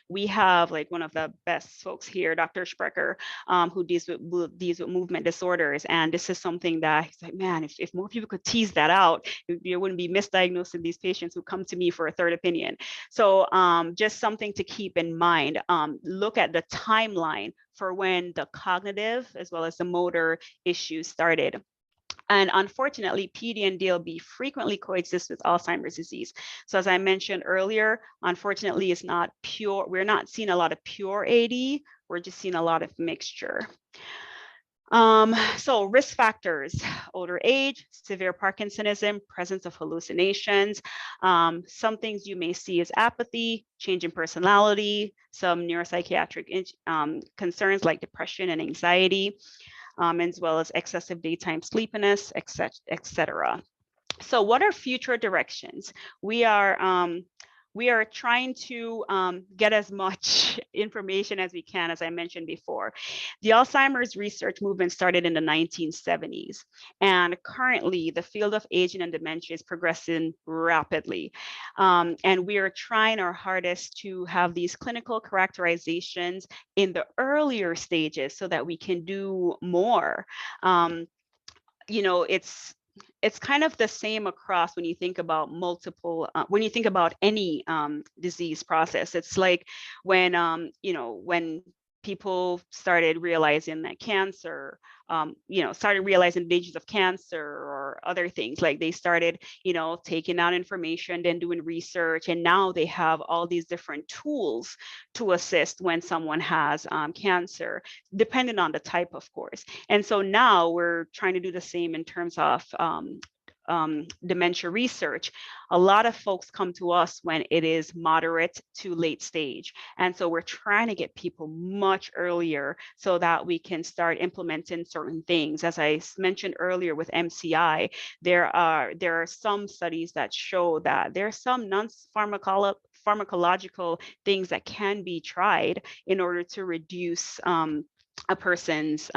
[SPEAKER 2] We have like one of the best folks here, Dr. Sprecher, who deals with movement disorders. And this is something that he's like, man, if more people could tease that out, there wouldn't be misdiagnosing these patients who come to me for a third opinion. So just something to keep in mind. Look at the timeline for when the cognitive as well as the motor issues started. And unfortunately, PD and DLB frequently coexist with Alzheimer's disease. So as I mentioned earlier, unfortunately, it's not pure. We're not seeing a lot of pure AD. We're just seeing a lot of mixture. So risk factors: older age, severe Parkinsonism, presence of hallucinations. Some things you may see is apathy, change in personality, some neuropsychiatric concerns like depression and anxiety. As well as excessive daytime sleepiness, etc. So what are future directions? We are we are trying to get as much information as we can, as I mentioned before. The Alzheimer's research movement started in the 1970s, and currently the field of aging and dementia is progressing rapidly. And we are trying our hardest to have these clinical characterizations in the earlier stages so that we can do more. It's kind of the same across when you think about when you think about any disease process. It's like when when people started realizing that cancer, started realizing the dangers of cancer or other things, like they started, taking out information, then doing research, and now they have all these different tools to assist when someone has cancer, depending on the type, of course. And so now we're trying to do the same in terms of dementia research. A lot of folks come to us when it is moderate to late stage. And so we're trying to get people much earlier so that we can start implementing certain things. As I mentioned earlier with MCI, there are some studies that show that there are some non-pharmacological things that can be tried in order to reduce a person's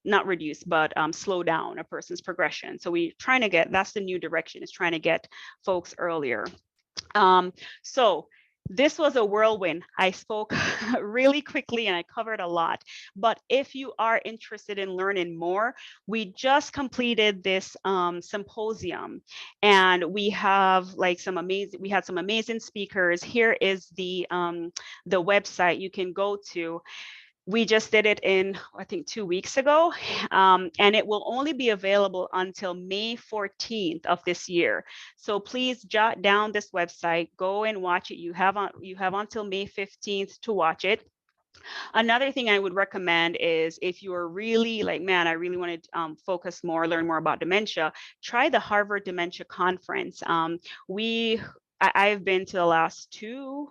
[SPEAKER 2] not reduce, but slow down a person's progression. So we're trying to that's the new direction, is trying to get folks earlier. So this was a whirlwind. I spoke really quickly and I covered a lot, but if you are interested in learning more, we just completed this symposium, and we have some amazing speakers. Here is the website you can go to. We just did it in, I think, 2 weeks ago, and it will only be available until May 14th of this year. So please jot down this website, go and watch it. You have until May 15th to watch it. Another thing I would recommend is, if you are really like, man, I really want to learn more about dementia, try the Harvard Dementia Conference. I've been to the last two,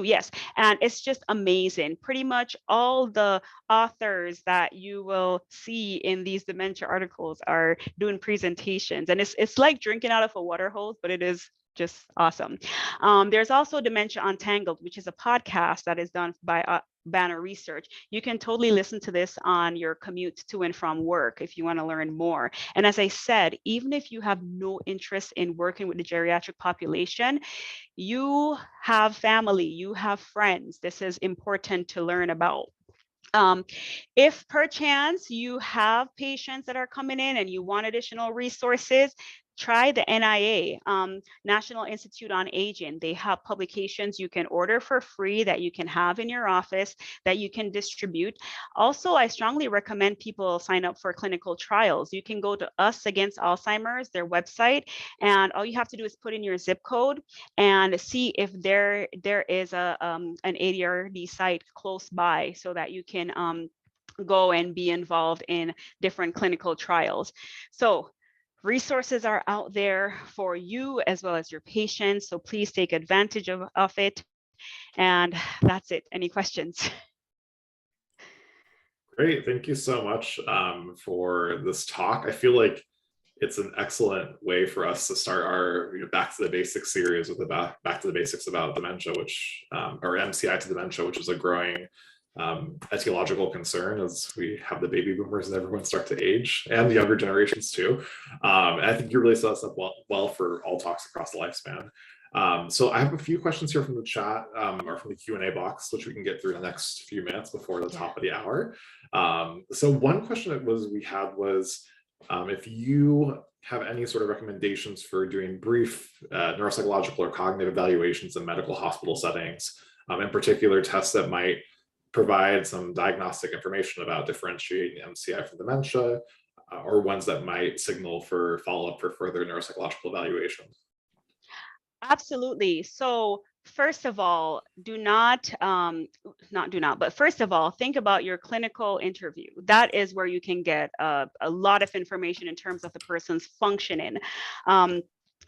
[SPEAKER 2] yes. And it's just amazing. Pretty much all the authors that you will see in these dementia articles are doing presentations. And it's like drinking out of a water hose, but it is just awesome. There's also Dementia Untangled, which is a podcast that is done by Banner Research. You can totally listen to this on your commute to and from work if you want to learn more. And as I said, even if you have no interest in working with the geriatric population, you have family, you have friends, this is important to learn about. If perchance you have patients that are coming in and you want additional resources, try the NIA, National Institute on Aging. They have publications you can order for free that you can have in your office, that you can distribute. Also, I strongly recommend people sign up for clinical trials. You can go to Us Against Alzheimer's, their website, and all you have to do is put in your zip code and see if there is an ADRD site close by, so that you can go and be involved in different clinical trials. So resources are out there for you as well as your patients, so please take advantage of it. And that's it. Any questions?
[SPEAKER 1] Great, thank you so much for this talk. I feel like it's an excellent way for us to start our Back to the Basics series with the Back to the Basics about dementia, which or MCI to dementia, which is a growing etiological concern as we have the baby boomers and everyone start to age, and the younger generations too. And I think you really set us up well for all talks across the lifespan. So I have a few questions here from the chat or from the Q&A box, which we can get through in the next few minutes before the top of the hour. So one question we had was if you have any sort of recommendations for doing brief neuropsychological or cognitive evaluations in medical hospital settings, in particular tests that might provide some diagnostic information about differentiating MCI from dementia, or ones that might signal for follow-up for further neuropsychological evaluation.
[SPEAKER 2] Absolutely. So first of all, but first of all, think about your clinical interview. That is where you can get a lot of information in terms of the person's functioning.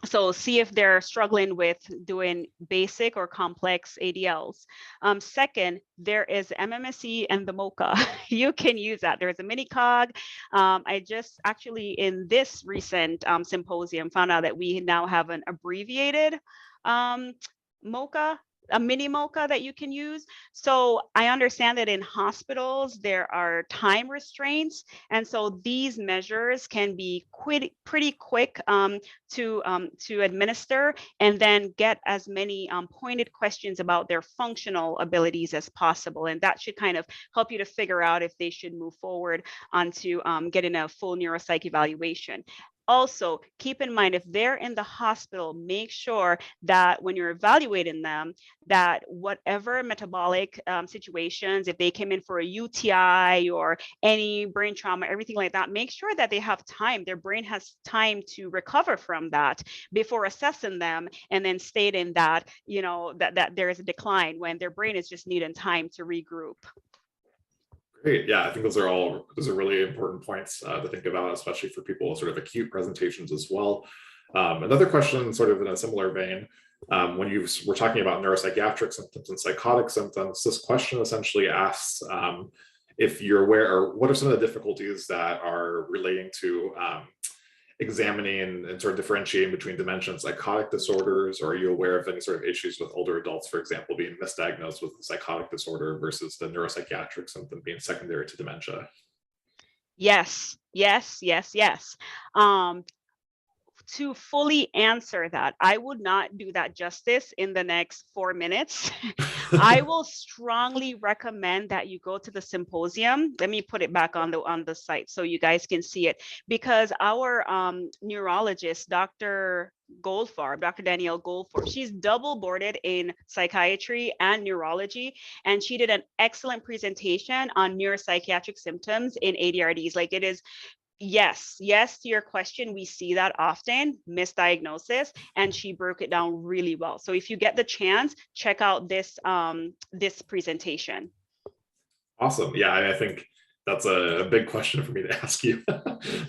[SPEAKER 2] So see if they're struggling with doing basic or complex ADLs. Second, there is MMSE and the MOCA. You can use that. There's a mini cog. I just actually in this recent symposium found out that we now have an abbreviated MOCA, a mini MOCA that you can use. So I understand that in hospitals, there are time restraints. And so these measures can be pretty quick to administer, and then get as many pointed questions about their functional abilities as possible. And that should kind of help you to figure out if they should move forward onto getting a full neuropsych evaluation. Also, keep in mind, if they're in the hospital, make sure that when you're evaluating them, that whatever metabolic situations, if they came in for a UTI or any brain trauma, everything like that, make sure that they have time, their brain has time to recover from that before assessing them and then stating that, you know, that there is a decline when their brain is just needing time to regroup.
[SPEAKER 1] Great. Yeah, I think those are really important points to think about, especially for people with sort of acute presentations as well. Another question, sort of in a similar vein, when we're talking about neuropsychiatric symptoms and psychotic symptoms, this question essentially asks if you're aware, or what are some of the difficulties that are relating to examining and sort of differentiating between dementia and psychotic disorders, or are you aware of any sort of issues with older adults, for example, being misdiagnosed with a psychotic disorder versus the neuropsychiatric symptom being secondary to dementia?
[SPEAKER 2] Yes, yes, yes, yes. To fully answer that, I would not do that justice in the next 4 minutes. I will strongly recommend that you go to the symposium. Let me put it back on the site so you guys can see it, because our neurologist, Dr. Danielle Goldfarb, she's double boarded in psychiatry and neurology, and she did an excellent presentation on neuropsychiatric symptoms in ADRDs. Like, it is, yes to your question, we see that often, misdiagnosis, and she broke it down really well. So if you get the chance, check out this this presentation.
[SPEAKER 1] Awesome. Yeah, I think that's a big question for me to ask you.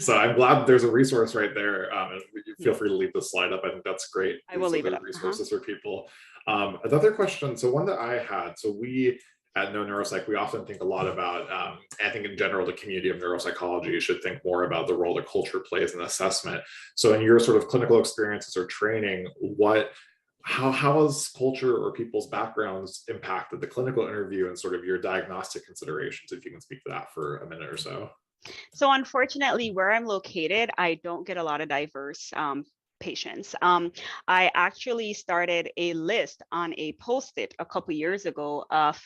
[SPEAKER 1] So I'm glad there's a resource right there. And feel free to leave the slide up. I think that's great.
[SPEAKER 2] I will leave it up.
[SPEAKER 1] Resources for people. Another question. So one that I had, so we at No Neuropsych, we often think a lot about, I think in general, the community of neuropsychology should think more about the role that culture plays in assessment. So in your sort of clinical experiences or training, how has culture or people's backgrounds impacted the clinical interview and sort of your diagnostic considerations, if you can speak to that for a minute or so?
[SPEAKER 2] So unfortunately, where I'm located, I don't get a lot of diverse patients. I actually started a list on a Post-it a couple years ago of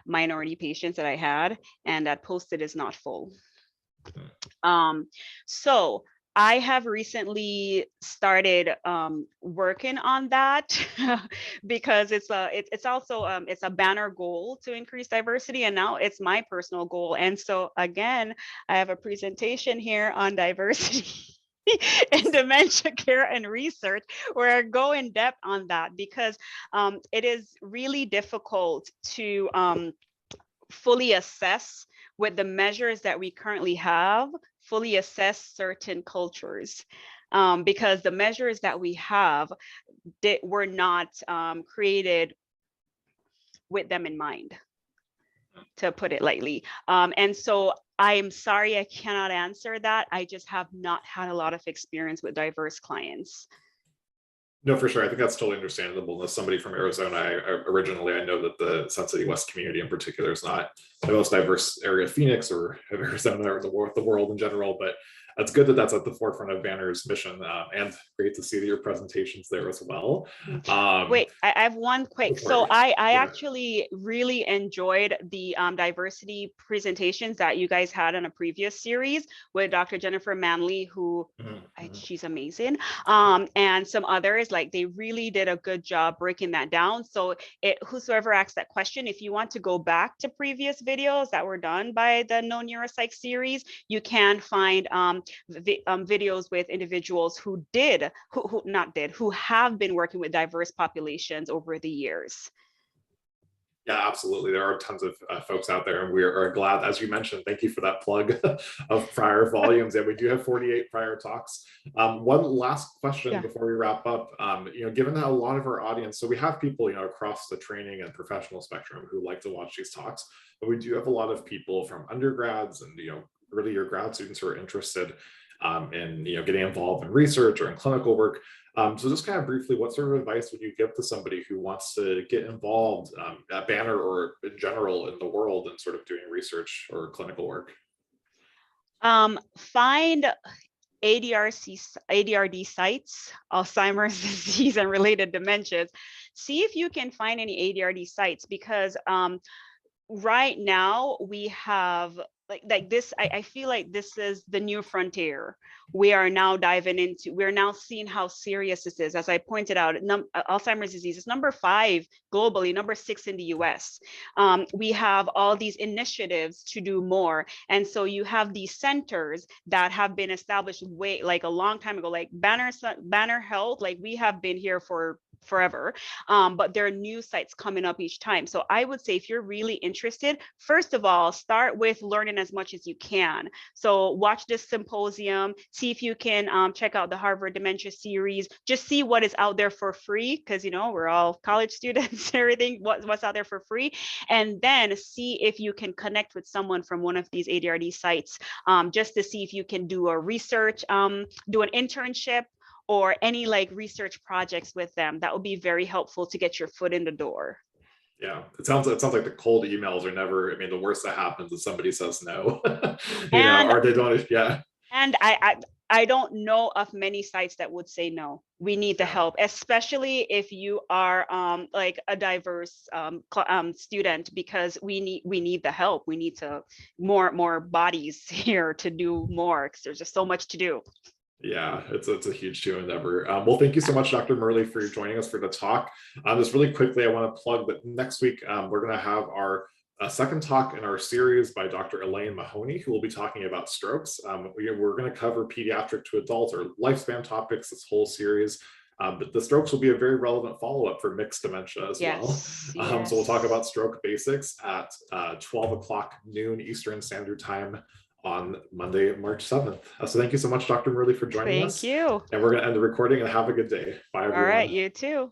[SPEAKER 2] minority patients that I had, and that Post-it is not full. So I have recently started working on that because it's also it's a banner goal to increase diversity, and now it's my personal goal. And so again, I have a presentation here on diversity in dementia care and research, where I go in depth on that, because it is really difficult to fully assess with the measures that we currently have, fully assess certain cultures, because the measures that we have were not created with them in mind, to put it lightly. And so I am sorry, I cannot answer that. I just have not had a lot of experience with diverse clients.
[SPEAKER 1] No, for sure. I think that's totally understandable. As somebody from Arizona, originally, I know that the Sun City West community in particular is not the most diverse area of Phoenix or of Arizona or the world in general, but it's good that that's at the forefront of Banner's mission, and great to see your presentations there as well.
[SPEAKER 2] Wait, I have one quick. So I actually really enjoyed the diversity presentations that you guys had in a previous series with Dr. Jennifer Manley, who she's amazing, and some others. Like, they really did a good job breaking that down. So whosoever asked that question, if you want to go back to previous videos that were done by the No Neuropsych series, you can find videos with individuals who have been working with diverse populations over the years.
[SPEAKER 1] Yeah, absolutely. There are tons of folks out there, and we are glad, as you mentioned, thank you for that plug of prior volumes. And we do have 48 prior talks. One last question
[SPEAKER 2] Yeah.
[SPEAKER 1] before we wrap up. Given that a lot of our audience, so we have people, across the training and professional spectrum who like to watch these talks, but we do have a lot of people from undergrads and, earlier grad students who are interested in, getting involved in research or in clinical work. So just kind of briefly, what sort of advice would you give to somebody who wants to get involved at Banner or in general in the world and sort of doing research or clinical work?
[SPEAKER 2] Find ADRD sites, Alzheimer's disease and related dementias. See if you can find any ADRD sites, because right now we have like this. I feel like this is the new frontier. We are now diving into, we're now seeing how serious this is. As I pointed out, Alzheimer's disease is number 5 globally, number 6 in the US. We have all these initiatives to do more. And so you have these centers that have been established way, like a long time ago, like Banner Health, like we have been here for forever, but there are new sites coming up each time. So I would say if you're really interested, first of all, start with learning as much as you can. So watch this symposium, see if you can check out the Harvard Dementia series, just see what is out there for free, because we're all college students, everything, what's out there for free, and then see if you can connect with someone from one of these ADRD sites, just to see if you can do a research, do an internship, or any like research projects with them. That would be very helpful to get your foot in the door.
[SPEAKER 1] Yeah, it sounds like the cold emails are never. I mean, the worst that happens is somebody says no,
[SPEAKER 2] And
[SPEAKER 1] or they don't. Yeah,
[SPEAKER 2] I don't know of many sites that would say no. We need the
[SPEAKER 1] yeah.
[SPEAKER 2] help, especially if you are like a diverse student, because we need the help. We need to more bodies here to do more, because there's just so much to do.
[SPEAKER 1] Yeah, it's a huge team endeavor. Well, thank you so much, Dr. Murley, for joining us for the talk. Just really quickly, I want to plug that next week we're going to have our second talk in our series by Dr. Elaine Mahoney, who will be talking about strokes. We're going to cover pediatric to adult or lifespan topics this whole series. But the strokes will be a very relevant follow-up for mixed dementia as well.
[SPEAKER 2] Yes.
[SPEAKER 1] So we'll talk about stroke basics at 12 o'clock noon Eastern Standard Time on Monday, March 7th. So thank you so much, Dr. Murley, for joining
[SPEAKER 2] Thank
[SPEAKER 1] us.
[SPEAKER 2] you.
[SPEAKER 1] And we're going to end the recording, and have a good day. Bye,
[SPEAKER 2] All right,
[SPEAKER 1] everyone.
[SPEAKER 2] you too.